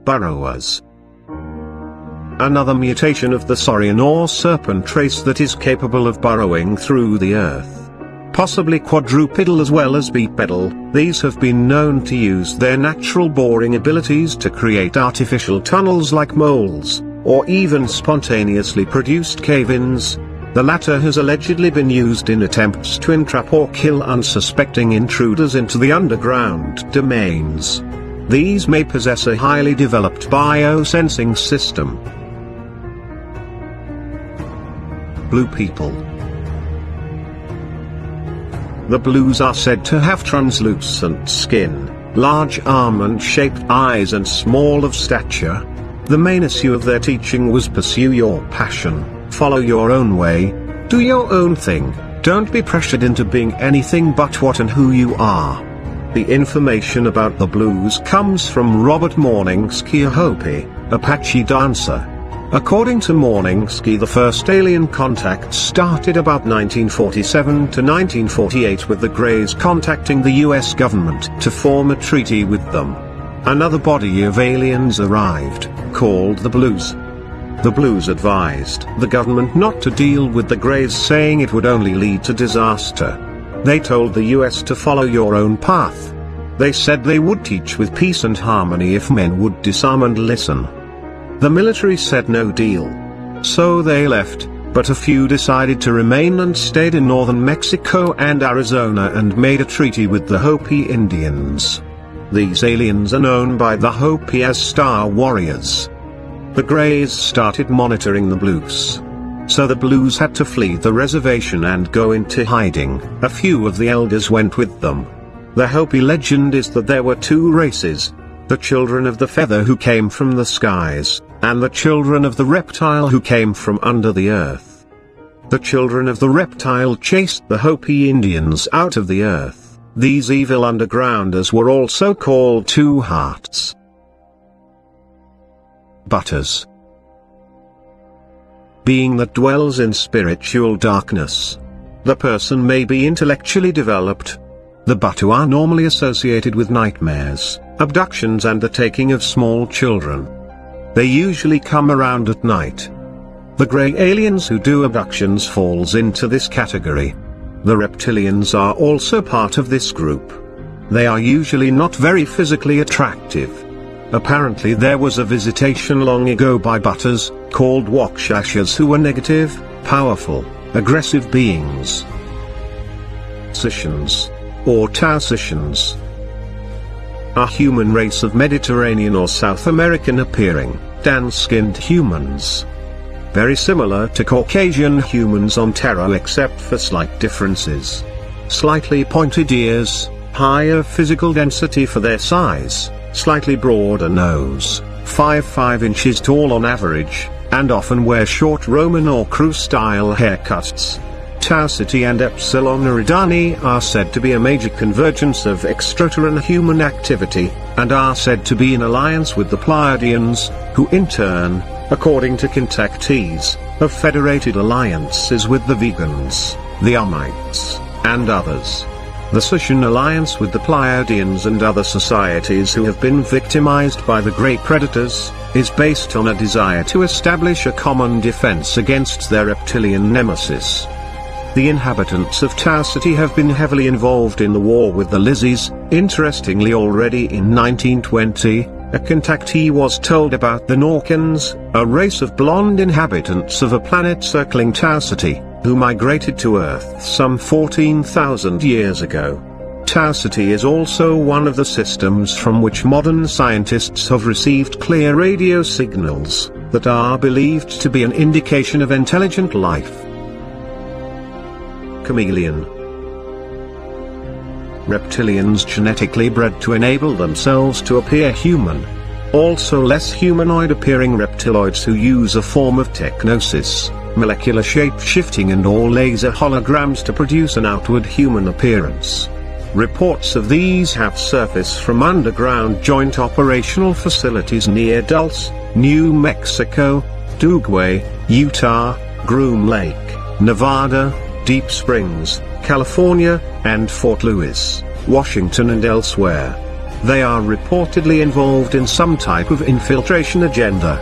burrowers. Another mutation of the saurian or serpent race that is capable of burrowing through the earth. Possibly quadrupedal as well as bipedal, these have been known to use their natural boring abilities to create artificial tunnels like moles, or even spontaneously produced cave-ins. The latter has allegedly been used in attempts to entrap or kill unsuspecting intruders into the underground domains. These may possess a highly developed biosensing system. Blue people. The blues are said to have translucent skin, large almond-shaped eyes and small of stature. The main issue of their teaching was pursue your passion, follow your own way, do your own thing, don't be pressured into being anything but what and who you are. The information about the blues comes from Robert Morningsky, a Hopi, Apache dancer. According to Morningsky, the first alien contact started about 1947 to 1948 with the Greys contacting the US government to form a treaty with them. Another body of aliens arrived, called the Blues. The Blues advised the government not to deal with the Greys, saying it would only lead to disaster. They told the US to follow your own path. They said they would teach with peace and harmony if men would disarm and listen. The military said no deal. So they left, but a few decided to remain and stayed in northern Mexico and Arizona and made a treaty with the Hopi Indians. These aliens are known by the Hopi as Star Warriors. The Greys started monitoring the Blues. So the Blues had to flee the reservation and go into hiding. A few of the elders went with them. The Hopi legend is that there were two races: the children of the feather who came from the skies, and the children of the reptile who came from under the earth. The children of the reptile chased the Hopi Indians out of the earth. These evil undergrounders were also called Two Hearts. Butters. Being that dwells in spiritual darkness. The person may be intellectually developed. The Batu are normally associated with nightmares, abductions and the taking of small children. They usually come around at night. The grey aliens who do abductions falls into this category. The reptilians are also part of this group. They are usually not very physically attractive. Apparently there was a visitation long ago by Butters, called Wakshashas, who were negative, powerful, aggressive beings. Scythians, or Tausicians, a human race of Mediterranean or South American appearing, tan-skinned humans. Very similar to Caucasian humans on Terra except for slight differences. Slightly pointed ears, higher physical density for their size, slightly broader nose, 5 inches tall on average, and often wear short Roman or Crew-style haircuts. Tau Ceti and Epsilon Eridani are said to be a major convergence of extraterrestrial human activity, and are said to be in alliance with the Pleiadians, who in turn, according to contactees, have federated alliances with the Vegans, the Umites, and others. The Scythian alliance with the Pleiadians and other societies who have been victimized by the Grey Predators, is based on a desire to establish a common defense against their reptilian nemesis. The inhabitants of Tau Ceti have been heavily involved in the war with the Lizzies. Interestingly, already in 1920, a contactee was told about the Norkans, a race of blonde inhabitants of a planet circling Tau Ceti, who migrated to Earth some 14,000 years ago. Tau Ceti is also one of the systems from which modern scientists have received clear radio signals, that are believed to be an indication of intelligent life. Chameleon. Reptilians genetically bred to enable themselves to appear human. Also less humanoid appearing reptiloids who use a form of technosis, molecular shape-shifting and or laser holograms to produce an outward human appearance. Reports of these have surfaced from underground joint operational facilities near Dulce, New Mexico, Dugway, Utah, Groom Lake, Nevada, Deep Springs, California, and Fort Lewis, Washington and elsewhere. They are reportedly involved in some type of infiltration agenda.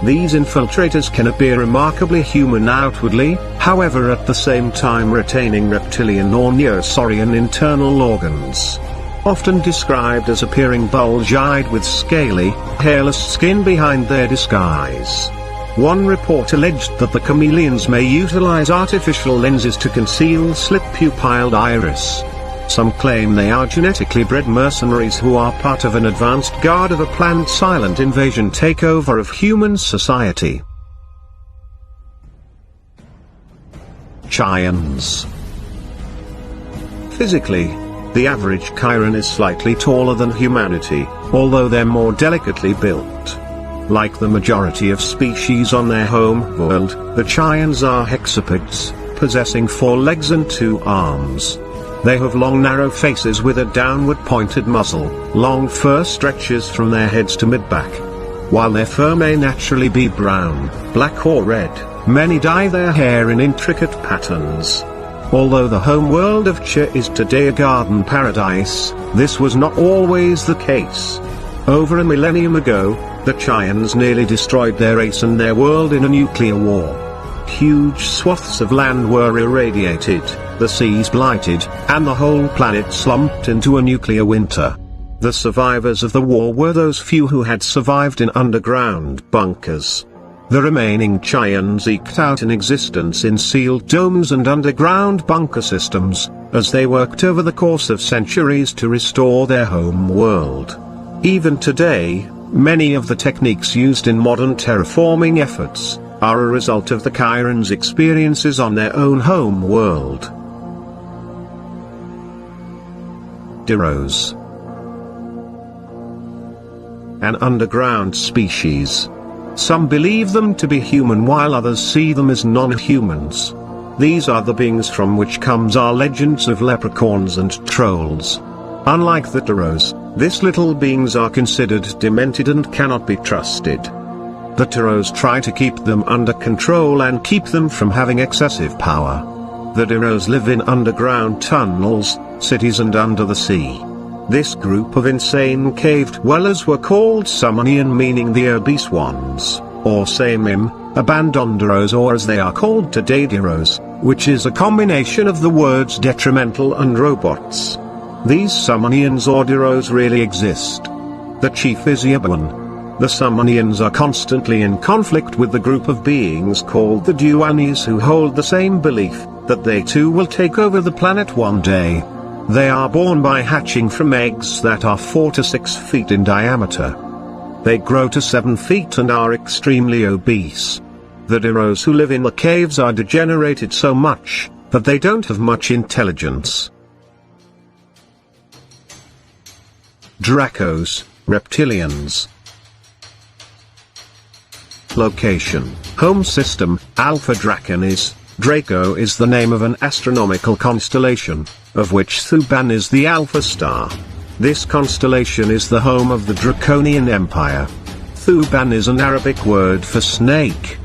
These infiltrators can appear remarkably human outwardly, however at the same time retaining reptilian or neosaurian internal organs. Often described as appearing bulge-eyed with scaly, hairless skin behind their disguise. One report alleged that the chameleons may utilize artificial lenses to conceal slit-pupilled iris. Some claim they are genetically bred mercenaries who are part of an advanced guard of a planned silent invasion takeover of human society. Chians. Physically, the average Chiron is slightly taller than humanity, although they're more delicately built. Like the majority of species on their home world, the Chians are hexapods, possessing 4 legs and 2 arms. They have long narrow faces with a downward pointed muzzle, long fur stretches from their heads to mid-back. While their fur may naturally be brown, black or red, many dye their hair in intricate patterns. Although the home world of Chi is today a garden paradise, this was not always the case. Over a millennium ago, the Chians nearly destroyed their race and their world in a nuclear war. Huge swaths of land were irradiated, the seas blighted, and the whole planet slumped into a nuclear winter. The survivors of the war were those few who had survived in underground bunkers. The remaining Chians eked out an existence in sealed domes and underground bunker systems, as they worked over the course of centuries to restore their home world. Even today, many of the techniques used in modern terraforming efforts are a result of the Chirons' experiences on their own home world. Diros. An underground species. Some believe them to be human while others see them as non-humans. These are the beings from which comes our legends of leprechauns and trolls. Unlike the Diros, these little beings are considered demented and cannot be trusted. The Diros try to keep them under control and keep them from having excessive power. The Diros live in underground tunnels, cities and under the sea. This group of insane cave dwellers were called Sumanian, meaning the obese ones, or Samim, Abandonderos, or as they are called today Diros, which is a combination of the words detrimental and robots. These Sumanians or Diros really exist. The chief is Yabuan. The Sumanians are constantly in conflict with the group of beings called the Duanis, who hold the same belief, that they too will take over the planet one day. They are born by hatching from eggs that are 4 to 6 feet in diameter. They grow to 7 feet and are extremely obese. The Diros who live in the caves are degenerated so much, that they don't have much intelligence. Dracos, reptilians. Location, home system, Alpha Draconis. Draco is the name of an astronomical constellation, of which Thuban is the Alpha star. This constellation is the home of the Draconian Empire. Thuban is an Arabic word for snake.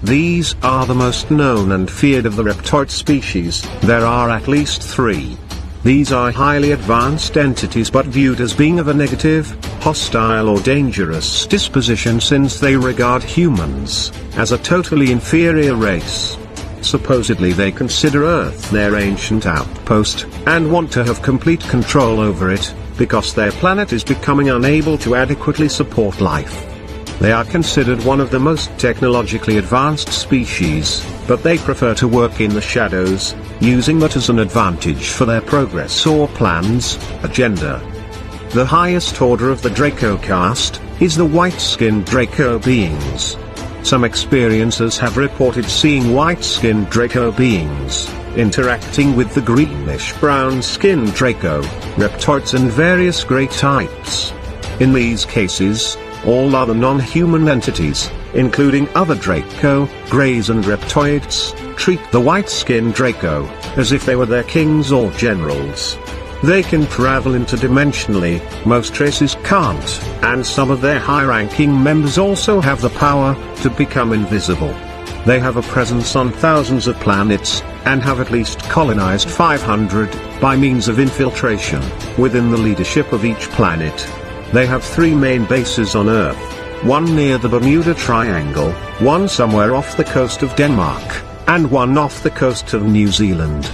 These are the most known and feared of the reptoid species. There are at least 3. These are highly advanced entities but viewed as being of a negative, hostile or dangerous disposition, since they regard humans as a totally inferior race. Supposedly they consider Earth their ancient outpost, and want to have complete control over it, because their planet is becoming unable to adequately support life. They are considered one of the most technologically advanced species, but they prefer to work in the shadows, using that as an advantage for their progress or plans, agenda. The highest order of the Draco caste is the white-skinned Draco beings. Some experiencers have reported seeing white-skinned Draco beings interacting with the greenish-brown-skinned Draco, reptoids and various grey types. In these cases, all other non-human entities, including other Draco, greys and reptoids, treat the white-skinned Draco as if they were their kings or generals. They can travel interdimensionally, most races can't, and some of their high-ranking members also have the power to become invisible. They have a presence on thousands of planets, and have at least colonized 500, by means of infiltration, within the leadership of each planet. They have 3 main bases on Earth. One near the Bermuda Triangle, one somewhere off the coast of Denmark, and one off the coast of New Zealand.